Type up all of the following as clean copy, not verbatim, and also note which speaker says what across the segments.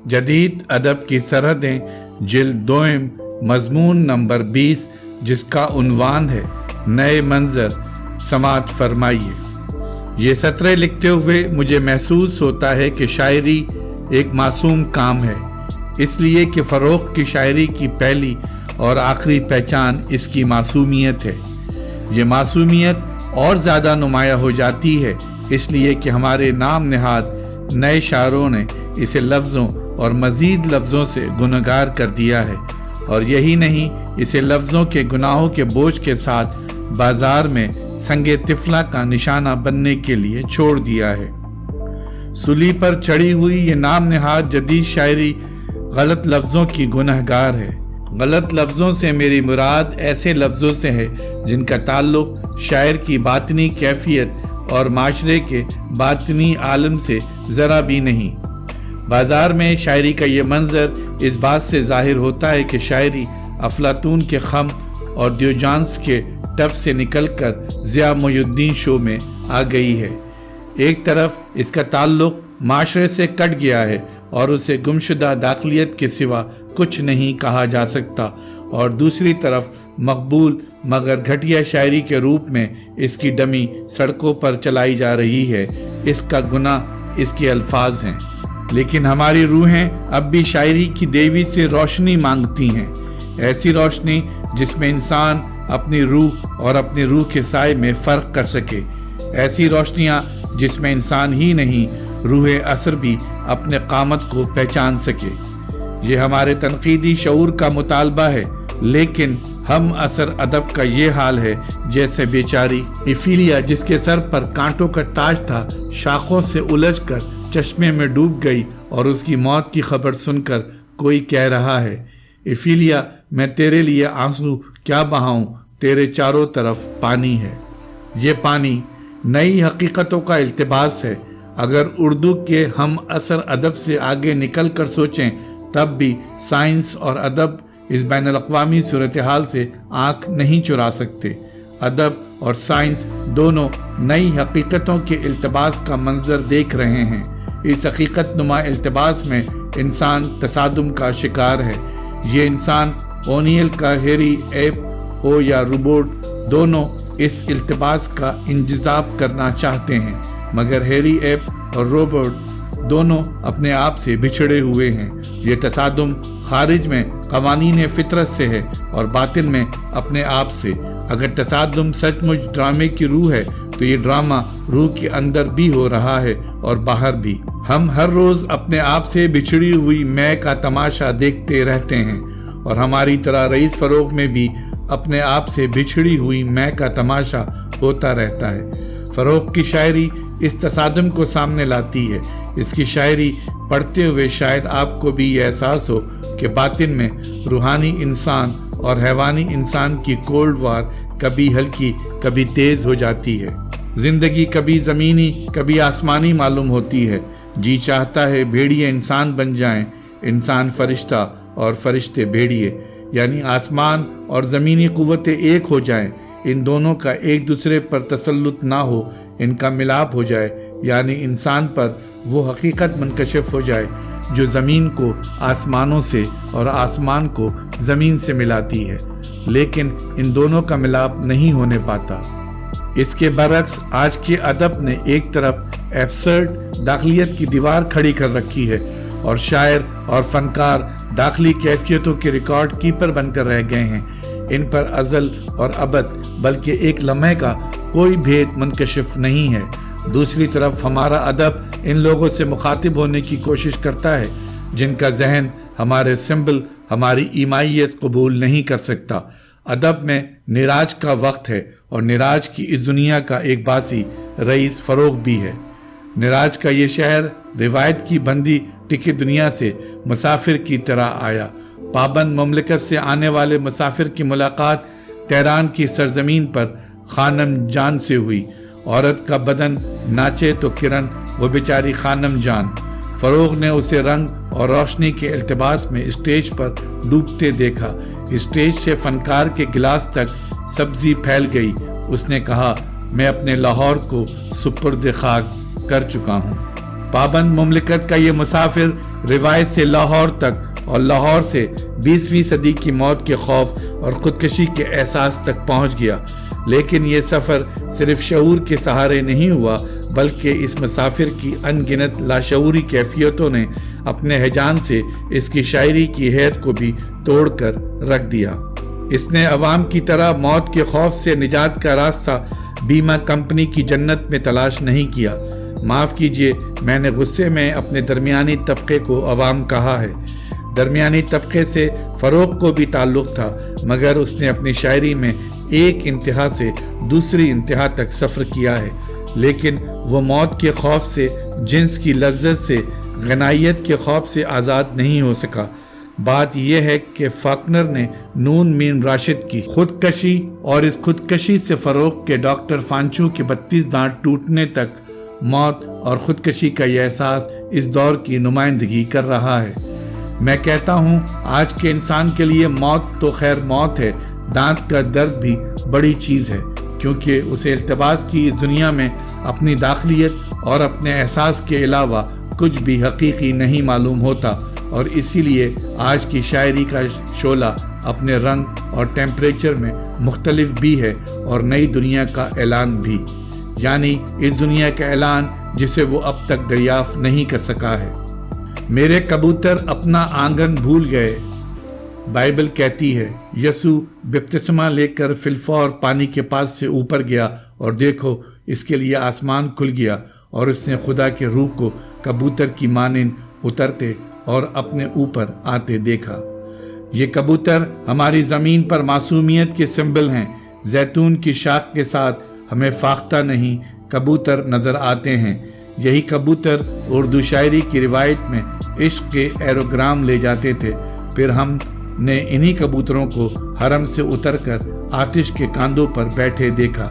Speaker 1: जदीद अदब की सरहदें जिल्द दोम मजमून नंबर 20 जिसका उन्वान है नए मंजर समात फरमाइए। ये सतरे लिखते हुए मुझे महसूस होता है कि शायरी एक मासूम काम है, इसलिए कि फ़रोग़ की शायरी की पहली और आखिरी पहचान इसकी मासूमियत है। ये मासूमियत और ज़्यादा नुमाया हो जाती है इसलिए कि हमारे नाम नहाद नए शायरों ने इसे लफ्ज़ों और मज़ीद लफ्ज़ों से गुनहगार कर दिया है, और यही नहीं, इसे लफ्ज़ों के गुनाहों के बोझ के साथ बाजार में संगे तिफला का निशाना बनने के लिए छोड़ दिया है। सूली पर चढ़ी हुई ये नाम नहाद जदीद शायरी गलत लफ्ज़ों की गुनहगार है। गलत लफ्ज़ों से मेरी मुराद ऐसे लफ्ज़ों से है जिनका ताल्लुक़ शायर की बातनी कैफियत और माशरे के बातनी आलम से ज़रा भी नहीं। बाजार में शायरी का ये मंजर इस बात से ज़ाहिर होता है कि शायरी अफलातून के खम और डियोजान्स के टब से निकलकर ज़िया मोहिउद्दीन शो में आ गई है। एक तरफ इसका ताल्लुक़ माशरे से कट गया है और उसे गुमशुदा दाखिलियत के सिवा कुछ नहीं कहा जा सकता, और दूसरी तरफ मकबूल मगर घटिया शायरी के रूप में इसकी डमी सड़कों पर चलाई जा रही है। इसका गुनाह इसके अल्फाज हैं, लेकिन हमारी रूहें अब भी शायरी की देवी से रोशनी मांगती हैं, ऐसी रोशनी जिसमें इंसान अपनी रूह और अपनी रूह के साए में फ़र्क कर सके, ऐसी रोशनियाँ जिसमें इंसान ही नहीं रूह असर भी अपने क़ामत को पहचान सके। ये हमारे तनकीदी शऊर का मुतालबा है, लेकिन हम असर अदब का ये हाल है जैसे बेचारी इफिलिया जिसके सर पर कांटों का ताज था, शाखों से उलझकर चश्मे में डूब गई और उसकी मौत की खबर सुनकर कोई कह रहा है, इफिलिया मैं तेरे लिए आंसू क्या बहाऊं, तेरे चारों तरफ पानी है। ये पानी नई हकीकतों का इल्तिबास है। अगर उर्दू के हम असर अदब से आगे निकल कर सोचें तब भी साइंस और अदब इस बैनुल अक़वामी सूरत हाल से आँख नहीं चुरा सकते। अदब और साइंस दोनों नई हकीकतों के इल्तिबास का मंजर देख रहे हैं। इस हकीकत नुमा इल्तिबास में इंसान तसादुम का शिकार है। ये इंसान ओनियल का हेरी ऐप हो या रोबोट, दोनों इस इल्तिबास का इंतज़ाब करना चाहते हैं, मगर हेरी ऐप और रोबोट दोनों अपने आप से बिछड़े हुए हैं। ये तसादुम खारिज में कवानीन फितरत से है और बातिन में अपने आप से। अगर तसादुम सचमुच ड्रामे की रूह है तो ये ड्रामा रूह के अंदर भी हो रहा है और बाहर भी। हम हर रोज अपने आप से बिछड़ी हुई मैं का तमाशा देखते रहते हैं, और हमारी तरह रईस फ़रोग़ में भी अपने आप से बिछड़ी हुई मैं का तमाशा होता रहता है। फ़रोग़ की शायरी इस तसादुम को सामने लाती है। इसकी शायरी पढ़ते हुए शायद आपको भी ये एहसास हो कि बातिन में रूहानी इंसान और हैवानी इंसान की कोल्ड वार कभी हल्की कभी तेज हो जाती है। जिंदगी कभी ज़मीनी कभी आसमानी मालूम होती है। जी चाहता है भेड़िए इंसान बन जाएं, इंसान फरिश्ता और फरिश्ते भेड़िए, यानी आसमान और ज़मीनी क़ुव्वतें एक हो जाएं। इन दोनों का एक दूसरे पर तसल्लुत ना हो, इनका मिलाप हो जाए, यानी इंसान पर वो हकीकत मुनकशिफ हो जाए जो ज़मीन को आसमानों से और आसमान को ज़मीन से मिलाती है, लेकिन इन दोनों का मिलाप नहीं होने पाता। इसके बरक्स आज के अदब ने एक तरफ एब्सर्ड दाखिलियत की दीवार खड़ी कर रखी है और शायर और फनकार दाखिली कैफियतों के रिकॉर्ड कीपर बनकर रह गए हैं। इन पर अज़ल और अबद बल्कि एक लम्हे का कोई भेद मुनकशिफ नहीं है। दूसरी तरफ हमारा अदब इन लोगों से मुखातिब होने की कोशिश करता है जिनका जहन हमारे सिंबल, हमारी ईमाइयत कबूल नहीं कर सकता। अदब में निराज का वक्त है और निराज की इस दुनिया का एक बासी रईस फ़रोग़ भी है। निराज का ये शहर रिवायत की बंदी टिकी दुनिया से मुसाफिर की तरह आया। पाबंद मुमलिकत से आने वाले मुसाफिर की मुलाकात तेहरान की सरजमीन पर खानम जान से हुई। औरत का बदन नाचे तो किरण वो बेचारी खानम जान। फ़रोग़ ने उसे रंग और रोशनी के इल्तिबास में स्टेज पर डूबते देखा। स्टेज से फनकार के गिलास तक सब्जी फैल गई। उसने कहा, میں اپنے لاہور کو سپرد خاک کر چکا ہوں۔ پابند مملکت کا یہ مسافر روایت سے لاہور تک اور لاہور سے 20ویں صدی کی موت کے خوف اور خودکشی کے احساس تک پہنچ گیا، لیکن یہ سفر صرف شعور کے سہارے نہیں ہوا، بلکہ اس مسافر کی ان گنت لاشعوری کیفیتوں نے اپنے ہیجان سے اس کی شاعری کی حید کو بھی توڑ کر رکھ دیا۔ اس نے عوام کی طرح موت کے خوف سے نجات کا راستہ بیمہ کمپنی کی جنت میں تلاش نہیں کیا۔ معاف کیجئے، میں نے غصے میں اپنے درمیانی طبقے کو عوام کہا ہے۔ درمیانی طبقے سے فروغ کو بھی تعلق تھا، مگر اس نے اپنی شاعری میں ایک انتہا سے دوسری انتہا تک سفر کیا ہے، لیکن وہ موت کے خوف سے، جنس کی لذت سے، غنائیت کے خوف سے آزاد نہیں ہو سکا۔ بات یہ ہے کہ فاکنر نے نون مین راشد کی خودکشی اور اس خودکشی سے فروغ کے ڈاکٹر فانچو کے 32 دانت ٹوٹنے تک موت اور خودکشی کا یہ احساس اس دور کی نمائندگی کر رہا ہے۔ میں کہتا ہوں، آج کے انسان کے لیے موت تو خیر موت ہے، دانت کا درد بھی بڑی چیز ہے، کیونکہ اسے التباس کی اس دنیا میں اپنی داخلیت اور اپنے احساس کے علاوہ کچھ بھی حقیقی نہیں معلوم ہوتا، اور اسی لیے آج کی شاعری کا شعلہ اپنے رنگ اور ٹیمپریچر میں مختلف بھی ہے، اور نئی دنیا کا اعلان بھی، یعنی اس دنیا کا اعلان جسے وہ اب تک دریافت نہیں کر سکا ہے۔ میرے کبوتر اپنا آنگن بھول گئے، بائبل کہتی ہے۔ یسوع بپتسمہ لے کر فلفور پانی کے پاس سے اوپر گیا، اور دیکھو اس کے لیے آسمان کھل گیا، اور اس نے خدا کے روح کو کبوتر کی مانند اترتے اور اپنے اوپر آتے دیکھا۔ یہ کبوتر ہماری زمین پر معصومیت کے سمبل ہیں۔ زیتون کی شاخ کے ساتھ ہمیں فاختہ نہیں کبوتر نظر آتے ہیں۔ یہی کبوتر اردو شاعری کی روایت میں عشق کے ایروگرام لے جاتے تھے، پھر ہم نے انہی کبوتروں کو حرم سے اتر کر آتش کے کاندھوں پر بیٹھے دیکھا۔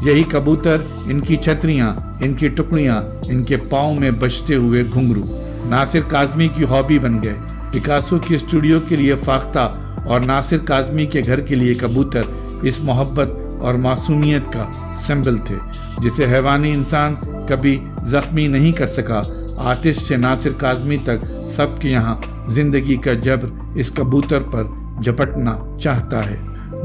Speaker 1: یہی کبوتر، ان کی چھتریاں، ان کی ٹکڑیاں، ان کے پاؤں میں بجتے ہوئے گھنگرو، ناصر کاظمی کی ہابی بن گئے۔ پکاسو کے اسٹوڈیو کے لیے فاختہ اور ناصر کاظمی کے گھر کے لیے کبوتر اس محبت اور معصومیت کا سمبل تھے جسے حیوانی انسان کبھی زخمی نہیں کر سکا۔ آتش سے ناصر کاظمی تک سب کے یہاں زندگی کا جبر اس کبوتر پر جھپٹنا چاہتا ہے۔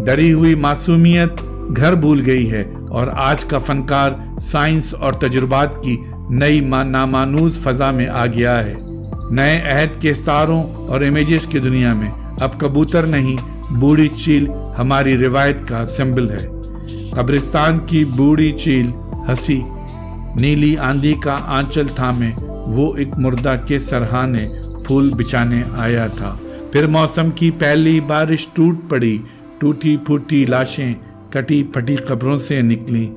Speaker 1: ڈری ہوئی معصومیت گھر بھول گئی ہے، اور آج کا فنکار سائنس اور تجربات کی نئی نامانوز فضا میں آ گیا ہے۔ نئے عہد کے ستاروں اور امیجز کی دنیا میں اب کبوتر نہیں، بوڑھی چیل ہماری روایت کا سمبل ہے۔ قبرستان کی بوڑھی چیل ہنسی، نیلی آندھی کا آنچل تھامے وہ ایک مردہ کے سرہانے پھول بچھانے آیا تھا۔ پھر موسم کی پہلی بارش ٹوٹ پڑی، ٹوٹی پھوٹی لاشیں کٹی پھٹی قبروں سے نکلی۔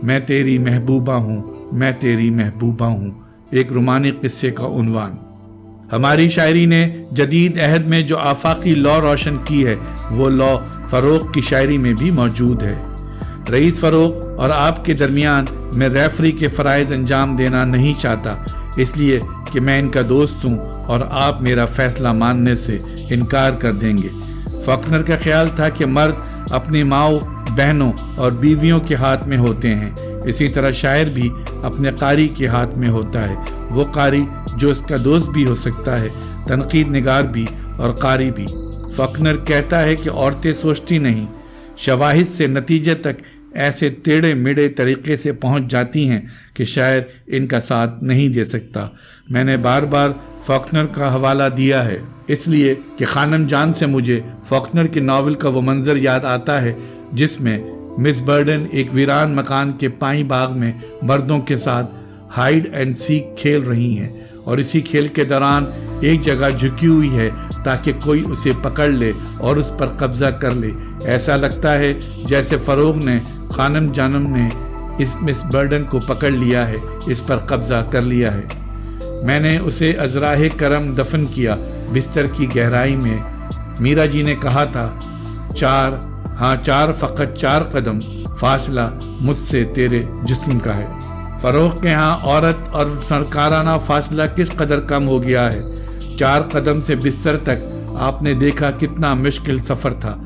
Speaker 1: میں تیری محبوبہ ہوں، میں تیری محبوبہ ہوں، ایک رومانی قصے کا عنوان۔ ہماری شاعری نے جدید عہد میں جو آفاقی لو روشن کی ہے، وہ لو فروغ کی شاعری میں بھی موجود ہے۔ رئیس فروغ اور آپ کے درمیان میں ریفری کے فرائض انجام دینا نہیں چاہتا، اس لیے کہ میں ان کا دوست ہوں اور آپ میرا فیصلہ ماننے سے انکار کر دیں گے۔ فاکنر کا خیال تھا کہ مرد اپنی ماؤں، بہنوں اور بیویوں کے ہاتھ میں ہوتے ہیں، اسی طرح شاعر بھی اپنے قاری کے ہاتھ میں ہوتا ہے، وہ قاری جو اس کا دوست بھی ہو سکتا ہے، تنقید نگار بھی اور قاری بھی۔ فاکنر کہتا ہے کہ عورتیں سوچتی نہیں، شواہد سے نتیجے تک ایسے ٹیڑھے میڑھے طریقے سے پہنچ جاتی ہیں کہ شاعر ان کا ساتھ نہیں دے سکتا۔ میں نے بار بار فاکنر کا حوالہ دیا ہے، اس لیے کہ خانم جان سے مجھے فاکنر کے ناول کا وہ منظر یاد آتا ہے جس میں مس برڈن ایک ویران مکان کے پائیں باغ میں مردوں کے ساتھ ہائیڈ اینڈ سیک کھیل رہی ہیں، اور اسی کھیل کے دوران ایک جگہ جھکی ہوئی ہے تاکہ کوئی اسے پکڑ لے اور اس پر قبضہ کر لے۔ ایسا لگتا ہے جیسے فروغ نے، خانم جانم نے اس مس برڈن کو پکڑ لیا ہے، اس پر قبضہ کر لیا ہے۔ میں نے اسے ازراہ کرم دفن کیا بستر کی گہرائی میں۔ میرا جی نے کہا تھا، چار فقط 4 قدم فاصلہ مجھ سے تیرے جسم کا ہے۔ فروغ کے ہاں عورت اور فنکارانہ فاصلہ کس قدر کم ہو گیا ہے۔ 4 قدم سے بستر تک آپ نے دیکھا کتنا مشکل سفر تھا۔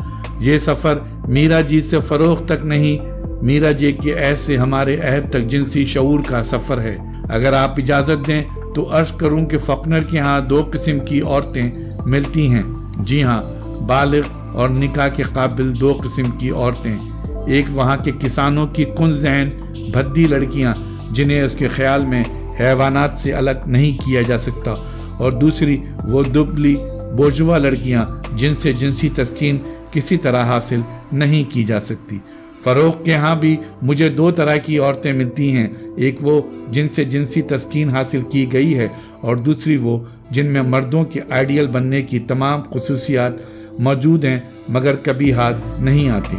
Speaker 1: یہ سفر میرا جی سے فروغ تک نہیں मीरा जी के ऐसे हमारे अहद तक जिनसी शऊर का सफ़र है। अगर आप इजाज़त दें तो अर्ज करूं कि फॉकनर के यहाँ 2 किस्म की औरतें मिलती हैं। जी हाँ, बालिग और निकाह के काबिल 2 किस्म की औरतें। एक वहाँ के किसानों की कुन ज़हन भद्दी लड़कियाँ जिन्हें उसके ख्याल में हैवानात से अलग नहीं किया जा सकता, और दूसरी वो दुबली बोझवा लड़कियाँ जिनसे जिनसी तस्कीन किसी तरह हासिल नहीं की जा सकती। फ़रोख के यहाँ भी मुझे 2 तरह की औरतें मिलती हैं। एक वो जिनसे जिनसी तस्कीन हासिल की गई है, और दूसरी वो जिनमें मर्दों के आइडियल बनने की तमाम खुसूसियात मौजूद हैं मगर कभी हाथ नहीं आती।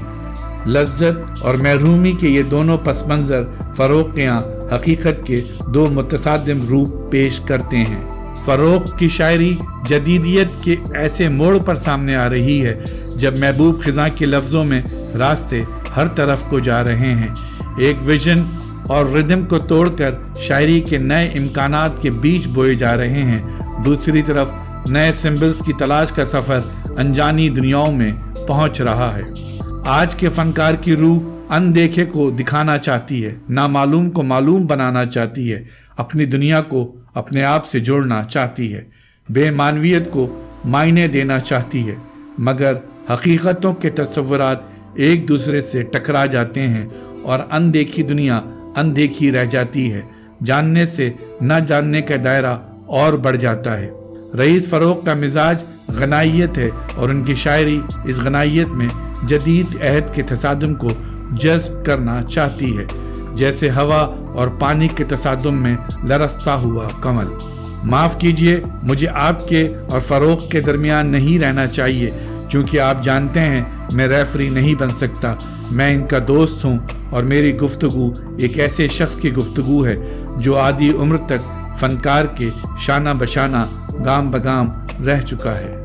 Speaker 1: लज्जत और महरूमी के ये दोनों पस मंज़र फ़रोख के यहाँ हकीकत के 2 मुतसादिम रूप पेश करते हैं। फ़रोख की शायरी जदीदियत के ऐसे मोड़ पर सामने आ रही है जब महबूब ख़िज़ां के लफ्ज़ों में रास्ते हर तरफ को जा रहे हैं। एक विजन और रिदम को तोड़कर शायरी के नए इम्कानात के बीज बोए जा रहे हैं। दूसरी तरफ नए सिंबल्स की तलाश का सफ़र अनजानी दुनियाओं में पहुंच रहा है। आज के फनकार की रूह अनदेखे को दिखाना चाहती है, नामालूम को मालूम बनाना चाहती है, अपनी दुनिया को अपने आप से जोड़ना चाहती है, बेमानवियत को मायने देना चाहती है, मगर हकीकतों के तस्वुरात एक दूसरे से टकरा जाते हैं और अनदेखी दुनिया अनदेखी रह जाती है। जानने से न जानने का दायरा और बढ़ जाता है। रईस फ़रोख का मिजाज गनाइयत है और उनकी शायरी इस गनाइयत में जदीद अहद के तसादुम को जज्ब करना चाहती है, जैसे हवा और पानी के तसादुम में लरसता हुआ कमल। माफ़ कीजिए, मुझे आपके और फ़रोख के दरमियान नहीं रहना चाहिए, क्योंकि आप जानते हैं मैं रेफरी नहीं बन सकता। मैं इनका दोस्त हूँ और मेरी गुफ्तगू एक ऐसे शख्स की गुफ्तगू है जो आधी उम्र तक फनकार के शाना बशाना गाम बगाम रह चुका है।